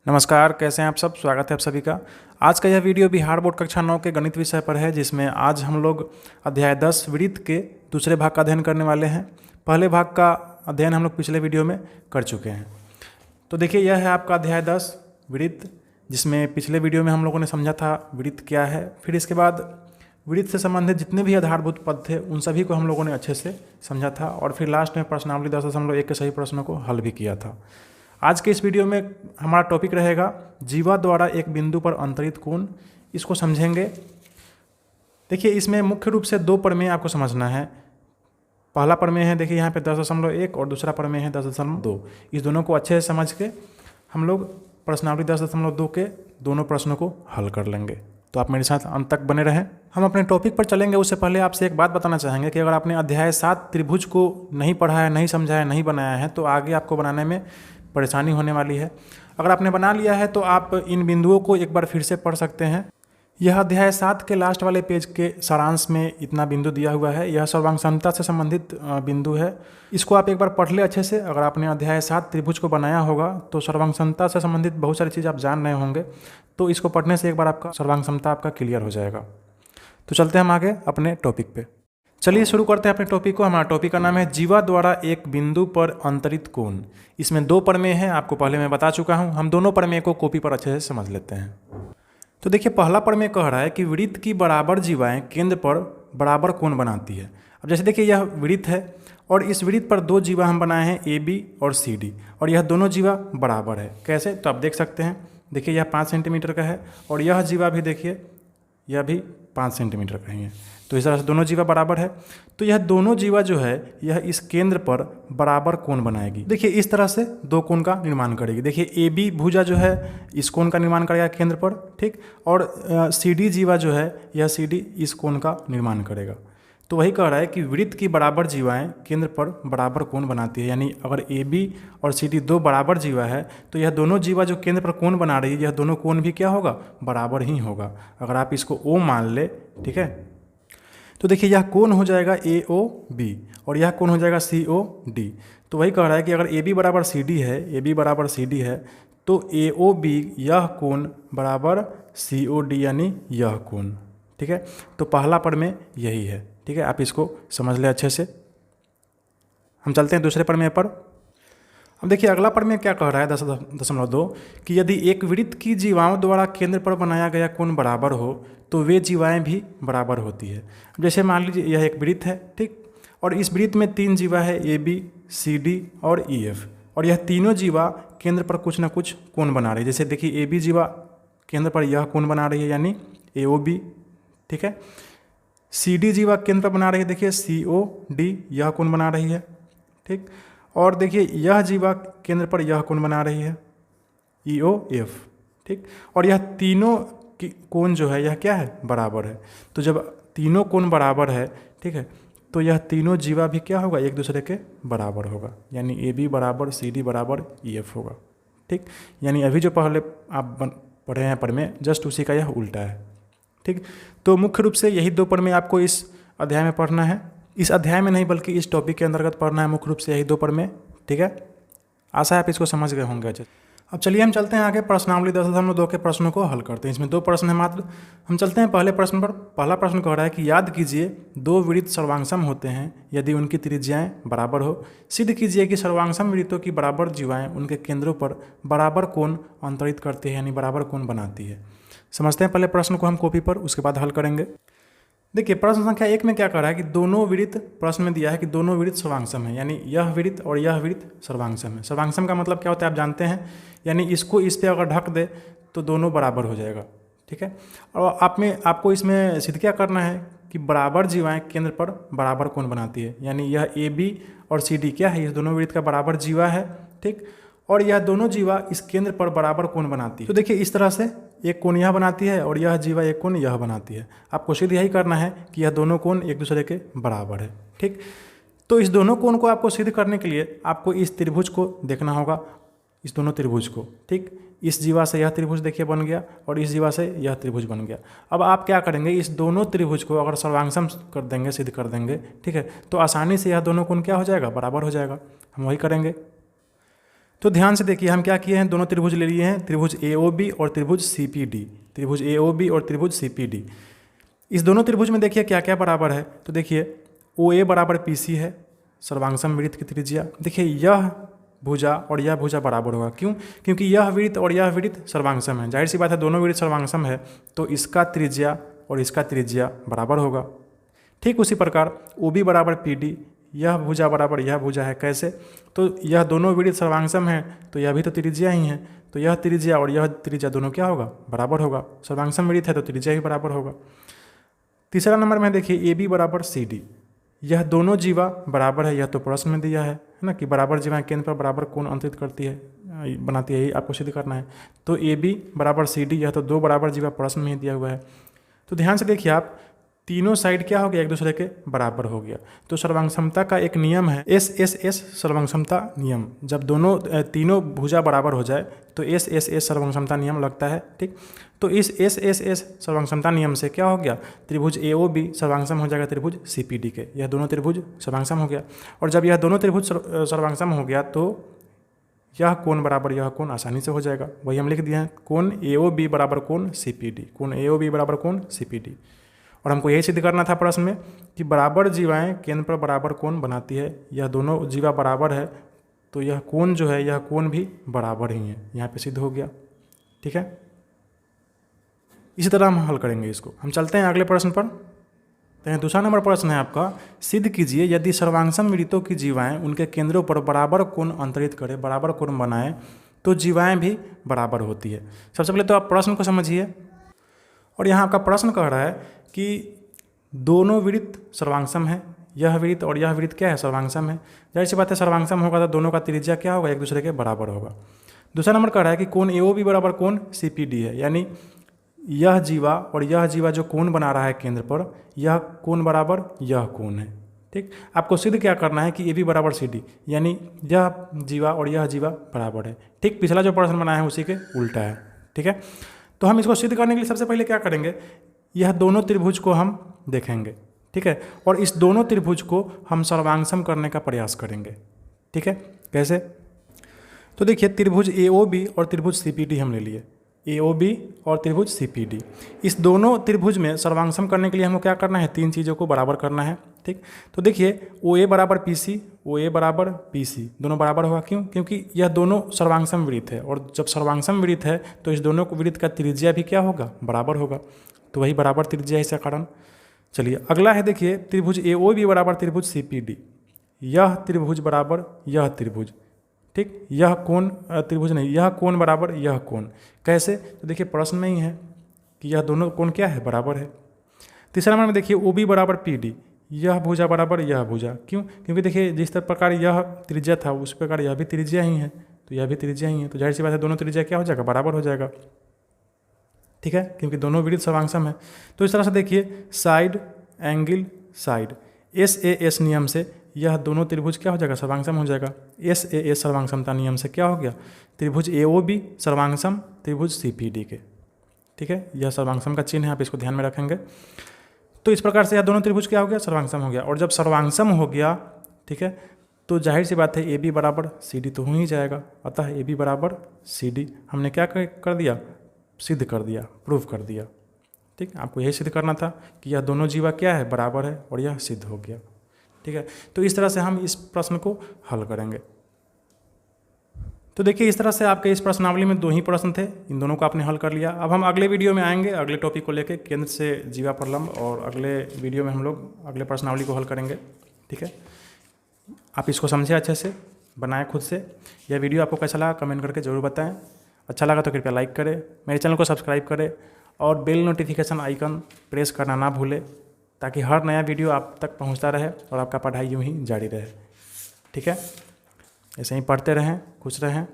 नमस्कार, कैसे हैं आप सब। स्वागत है आप सभी का। आज का यह वीडियो बिहार बोर्ड कक्षा 9 के गणित विषय पर है, जिसमें आज हम लोग अध्याय 10 वृत्त के दूसरे भाग का अध्ययन करने वाले हैं। पहले भाग का अध्ययन हम लोग पिछले वीडियो में कर चुके हैं। तो देखिए, यह है आपका अध्याय 10 वृत्त, जिसमें पिछले वीडियो में हम लोगों ने समझा था वृत्त क्या है। फिर इसके बाद वृत्त से संबंधित जितने भी आधारभूत पद थे उन सभी को हम लोगों ने अच्छे से समझा था, और फिर लास्ट में प्रश्नावली 10.1 के सही प्रश्नों को हल भी किया था। आज के इस वीडियो में हमारा टॉपिक रहेगा जीवा द्वारा एक बिंदु पर अंतरित कोण। इसको समझेंगे। देखिए, इसमें मुख्य रूप से दो प्रमेय आपको समझना है। पहला प्रमेय है, देखिए यहाँ पे 10.1 और दूसरा प्रमेय है 10.2। इस दोनों को अच्छे से समझ के हम लोग प्रश्नावली 10.2 के दोनों प्रश्नों को हल कर लेंगे। तो आप मेरे साथ अंत तक बने रहें। हम अपने टॉपिक पर चलेंगे उससे पहले आपसे एक बात बताना चाहेंगे कि अगर आपने अध्याय 7 त्रिभुज को नहीं पढ़ा है, नहीं समझा है, नहीं बनाया है, तो आगे आपको बनाने में परेशानी होने वाली है। अगर आपने बना लिया है तो आप इन बिंदुओं को एक बार फिर से पढ़ सकते हैं। यह अध्याय 7 के लास्ट वाले पेज के सारांश में इतना बिंदु दिया हुआ है। यह सर्वांग समता से संबंधित बिंदु है। इसको आप एक बार पढ़ ले अच्छे से। अगर आपने अध्याय 7 त्रिभुज को बनाया होगा तो सर्वांग समता से संबंधित बहुत सारी चीज़ आप जान रहे होंगे। तो इसको पढ़ने से एक बार आपका सर्वांग समता आपका क्लियर हो जाएगा। तो चलते हैं हम आगे अपने टॉपिक पे। चलिए शुरू करते हैं अपने टॉपिक को। हमारा टॉपिक का नाम है जीवा द्वारा एक बिंदु पर अंतरित कोण। इसमें दो प्रमेय हैं, आपको पहले मैं बता चुका हूं। हम दोनों प्रमेय को कॉपी पर अच्छे से समझ लेते हैं। तो देखिए, पहला प्रमेय कह रहा है कि वृत्त की बराबर जीवाएं केंद्र पर बराबर कोण बनाती है। अब जैसे देखिए, यह वृत्त है और इस वृत्त पर दो जीवा हम बनाए हैं ए बी और सी डी, और यह दोनों जीवा बराबर है। कैसे? तो आप देख सकते हैं। देखिए, यह 5 सेंटीमीटर का है और यह जीवा भी देखिए, यह भी 5 सेंटीमीटर का ही है। तो इस तरह से दोनों जीवा बराबर है। तो यह दोनों जीवा जो है यह इस केंद्र पर बराबर कोण बनाएगी। देखिए, इस तरह से दो कोण का निर्माण करेगी। देखिए, ए बी भुजा जो है इस कोण का निर्माण करेगा केंद्र पर, ठीक। और सी डी जीवा जो है यह सी डी इस कोण का निर्माण करेगा। तो वही कह रहा है कि वृत्त की बराबर जीवाएं केंद्र पर बराबर कोण बनाती है। यानी अगर ए बी और सी डी दो बराबर जीवा है तो यह दोनों जीवा जो केंद्र पर कोण बना रही है, यह दोनों कोण भी क्या होगा? बराबर ही होगा। अगर आप इसको ओ मान ले, ठीक है, तो देखिए यह कोण हो जाएगा ए ओ बी और यह कोण हो जाएगा सी ओ डी। तो वही कह रहा है कि अगर ए बी बराबर सी डी है, ए बी बराबर सी डी है, तो ए ओ बी यह कोण बराबर सी ओ डी यानी यह कोण, ठीक है। तो पहला प्रमेय यही है, ठीक है। आप इसको समझ ले अच्छे से। हम चलते हैं दूसरे प्रमेय पर। अब देखिए, अगला प्रमेय क्या कह रहा है 10.2 कि यदि एक वृत्त की जीवाओं द्वारा केंद्र पर बनाया गया कोण बराबर हो तो वे जीवाएं भी बराबर होती है। जैसे मान लीजिए यह एक वृत्त है, ठीक, और इस वृत्त में 3 जीवा है ए बी सी डी और ई एफ, और यह तीनों जीवा केंद्र पर कुछ ना कुछ कोण बना रही है। जैसे देखिए, ए बी जीवा केंद्र पर यह कोण बना रही है यानी ए ओ बी, ठीक है। सी डी जीवा केंद्र पर बना रही है, देखिए सी ओ डी यह कोण बना रही है, ठीक। और देखिए, यह जीवा केंद्र पर यह कोण बना रही है ई ओ एफ, ठीक। और यह तीनों की कोण जो है यह क्या है? बराबर है। तो जब तीनों कोण बराबर है, ठीक है, तो यह तीनों जीवा भी क्या होगा? एक दूसरे के बराबर होगा। यानी ए बी बराबर सी डी बराबर ई एफ होगा, ठीक। यानी अभी जो पहले आप पढ़े हैं प्रमेय, जस्ट उसी का यह उल्टा है, ठीक। तो मुख्य रूप से यही दो प्रमेय आपको इस अध्याय में पढ़ना है। इस अध्याय में नहीं बल्कि इस टॉपिक के अंतर्गत पढ़ना है मुख्य रूप से यही दो प्रमेय, ठीक है। आशा है आप इसको समझ गए होंगे। अब चलिए हम चलते हैं आगे, प्रश्नावली 10.2 के प्रश्नों को हल करते हैं। इसमें दो प्रश्न है मात्र। हम चलते हैं पहले प्रश्न पर। पहला प्रश्न कह रहा है कि याद कीजिए दो वृत्त सर्वांगसम होते हैं यदि उनकी त्रिज्याएं बराबर हो। सिद्ध कीजिए कि सर्वांगसम वृत्तों की बराबर जीवाएं उनके केंद्रों पर बराबर कोण अंतरित करती है, यानी बराबर कोण बनाती है। समझते हैं पहले प्रश्न को हम कॉपी पर, उसके बाद हल करेंगे। देखिए, प्रश्न संख्या 1 में क्या कह रहा है कि दोनों वृत्त, प्रश्न में दिया है कि दोनों वृत्त सर्वांगसम है, यानी यह वृत्त और यह वृत्त सर्वांगसम है। सर्वांगसम का मतलब क्या होता है आप जानते हैं, यानी इसको इस पे अगर ढक दे तो दोनों बराबर हो जाएगा, ठीक है। और आपको इसमें सिद्ध क्या करना है कि बराबर जीवाएं केंद्र पर बराबर कोण बनाती है। यानी यह ए बी और सी डी क्या है? इस दोनों वृत्त का बराबर जीवा है, ठीक। और यह दोनों जीवा इस केंद्र पर बराबर कोण बनाती है। तो देखिए, इस तरह से एक कोण यह बनाती है और यह जीवा एक कोण यह बनाती है। आपको सिर्फ यही करना है कि यह दोनों कोण एक दूसरे के बराबर है, ठीक। तो इस दोनों कोण को आपको सिद्ध करने के लिए आपको इस त्रिभुज को देखना होगा, इस दोनों त्रिभुज को, ठीक। इस जीवा से यह त्रिभुज देखिए बन गया और इस जीवा से यह त्रिभुज बन गया। अब आप क्या करेंगे, इस दोनों त्रिभुज को अगर सर्वांगसम कर देंगे, सिद्ध कर देंगे, ठीक है, तो आसानी से यह दोनों कोण क्या हो जाएगा? बराबर हो जाएगा। हम वही करेंगे। तो ध्यान से देखिए हम क्या किए हैं, दोनों त्रिभुज ले लिए हैं, त्रिभुज AOB और त्रिभुज CPD, त्रिभुज AOB और त्रिभुज CPD। इस दोनों त्रिभुज में देखिए क्या क्या बराबर है। तो देखिए OA बराबर PC है, सर्वांगसम वृत्त की त्रिज्या। देखिए यह भुजा और यह भुजा बराबर होगा, क्यों? क्योंकि यह वृत्त और यह वृत्त सर्वांगसम है, जाहिर सी बात है दोनों वृत्त सर्वांगसम है, तो इसका त्रिज्या और इसका त्रिज्या बराबर होगा। ठीक उसी प्रकार OB बराबर PD, यह भुजा बराबर यह भुजा है। कैसे? तो यह दोनों वृत्त सर्वांगसम है, तो यह भी तो त्रिज्या ही है, तो यह त्रिज्या और यह त्रिज्या दोनों क्या होगा? बराबर होगा। सर्वांगसम वृत्त है तो त्रिज्या ही बराबर होगा। तीसरा नंबर में देखिए AB बराबर CD, यह दोनों जीवा बराबर है, यह तो प्रश्न में दिया है ना कि बराबर जीवाएं केंद्र पर बराबर कोण अंतरित करती है, बनाती है, यही आपको सिद्ध करना है। तो AB बराबर CD, यह तो दो बराबर जीवा प्रश्न में ही दिया हुआ है। तो ध्यान से देखिए आप, तीनों साइड क्या हो गया? एक दूसरे के बराबर हो गया। तो सर्वांगसमता का एक नियम है SSS सर्वांगसमता नियम, जब दोनों तीनों भुजा बराबर हो जाए तो SSS सर्वांगसमता नियम लगता है। ठीक, तो इस SSS सर्वांगसमता नियम से क्या हो गया? त्रिभुज AOB सर्वांगसम हो जाएगा त्रिभुज CPD के, यह दोनों त्रिभुज सर्वांगसम हो गया। और जब यह दोनों त्रिभुज सर्वांगसम हो गया तो यह कोण बराबर यह कोण आसानी से हो जाएगा। वही हम लिख दिए हैं, कोण AOB बराबर कोण CPD, कोण AOB बराबर कोण CPD। और हमको यही सिद्ध करना था प्रश्न में कि बराबर जीवाएं केंद्र पर बराबर कोण बनाती है, यह दोनों जीवा बराबर है तो यह कोण जो है यह कोण भी बराबर ही है, यहाँ पे सिद्ध हो गया। ठीक है, इसी तरह हम हल करेंगे इसको। हम चलते हैं अगले प्रश्न पर। तो दूसरा नंबर प्रश्न है आपका, सिद्ध कीजिए यदि सर्वांगसम वृत्तों की जीवाएं उनके केंद्रों पर बराबर कोण अंतरित करें, बराबर कोण बनाएं तो जीवाएं भी बराबर होती है। सबसे पहले तो आप प्रश्न को समझिए, और यहाँ आपका प्रश्न कह रहा है कि दोनों वृत्त सर्वांगसम है, यह वृत्त और यह वृत्त क्या है? सर्वांगसम है। जाहिर सी बात है सर्वांगसम होगा तो दोनों का त्रिज्या क्या होगा? एक दूसरे के बराबर होगा। दूसरा नंबर कह रहा है कि कोण AOB बराबर कोण CPD है, यानी यह जीवा और यह जीवा जो कोण बना रहा है केंद्र पर, यह कोण बराबर यह कोण है। ठीक, आपको सिद्ध क्या करना है कि AB बराबर CD, यानी यह जीवा और यह जीवा बराबर है। ठीक, पिछला जो प्रश्न बनाया है उसी के उल्टा है। ठीक है, तो हम इसको सिद्ध करने के लिए सबसे पहले क्या करेंगे, यह दोनों त्रिभुज को हम देखेंगे। ठीक है, और इस दोनों त्रिभुज को हम सर्वांगसम करने का प्रयास करेंगे। ठीक है, कैसे? तो देखिए त्रिभुज AOB और त्रिभुज CPD हम ले लिए, AOB और त्रिभुज CPD। इस दोनों त्रिभुज में सर्वांगसम करने के लिए हमको क्या करना है? तीन चीज़ों को बराबर करना है। ठीक, तो देखिए OA बराबर PC, OA बराबर PC दोनों बराबर होगा। क्यों? क्योंकि यह दोनों सर्वांगसम वृत्त है, और जब सर्वांगसम वृत्त है तो इस दोनों वृत्त का त्रिज्या भी क्या होगा? बराबर होगा। तो वही बराबर त्रिज्या है इसका कारण। चलिए अगला है, देखिए त्रिभुज AOB बराबर त्रिभुज CPD, यह त्रिभुज बराबर यह त्रिभुज। ठीक, यह कोण त्रिभुज नहीं, यह कोण बराबर यह कोण। कैसे? तो देखिए प्रश्न में ही है कि यह दोनों कोण क्या है? बराबर है। तीसरा नंबर में देखिए OB बराबर PD, यह भुजा बराबर यह भुजा। क्यों? क्योंकि देखिए जिस प्रकार यह त्रिज्या था उस प्रकार यह भी त्रिज्या ही है, तो यह भी त्रिज्या ही है, तो जाहिर सी बात है दोनों त्रिज्या क्या हो जाएगा? बराबर हो जाएगा। ठीक है, क्योंकि दोनों वृत्त सर्वांगसम है। तो इस तरह से देखिए साइड एंगल साइड, SAS नियम से यह दोनों त्रिभुज क्या हो जाएगा? सर्वांगसम हो जाएगा। SAS सर्वांगसमता नियम से क्या हो गया? त्रिभुज AOB सर्वांगसम त्रिभुज CPD के। ठीक है, यह सर्वांगसम का चिन्ह है, आप इसको ध्यान में रखेंगे। तो इस प्रकार से यह दोनों त्रिभुज क्या हो गया? सर्वांगसम हो गया। और जब सर्वांगसम हो गया, ठीक है, तो जाहिर सी बात है AB बराबर CD तो हो ही जाएगा। अतः AB बराबर CD हमने क्या कर दिया? सिद्ध कर दिया, प्रूव कर दिया। ठीक, आपको यही सिद्ध करना था कि यह दोनों जीवा क्या है? बराबर है, और यह सिद्ध हो गया। ठीक है, तो इस तरह से हम इस प्रश्न को हल करेंगे। तो देखिए इस तरह से आपके इस प्रश्नावली में दो ही प्रश्न थे, इन दोनों को आपने हल कर लिया। अब हम अगले वीडियो में आएंगे अगले टॉपिक को लेकर, केंद्र से जीवा प्रलंब, और अगले वीडियो में हम लोग अगले प्रश्नावली को हल करेंगे। ठीक है, आप इसको समझे, अच्छे से बनाएं खुद से। यह वीडियो आपको कैसा लगा कमेंट करके ज़रूर बताएं। अच्छा लगा तो कृपया लाइक करें, मेरे चैनल को सब्सक्राइब करें, और बेल नोटिफिकेशन आइकन प्रेस करना ना भूलें, ताकि हर नया वीडियो आप तक पहुंचता रहे और आपका पढ़ाई यूं ही जारी रहे। ठीक है, ऐसे ही पढ़ते रहें, खुश रहें।